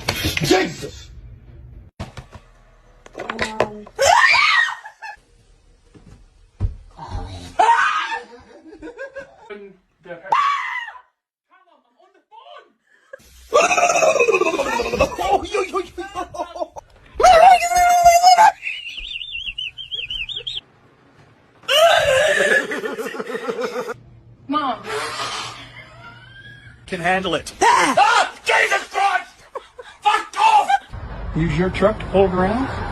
Jesus! Mom. Can handle it. Ah! Jesus Christ! Fuck off! Use your truck to pull it around?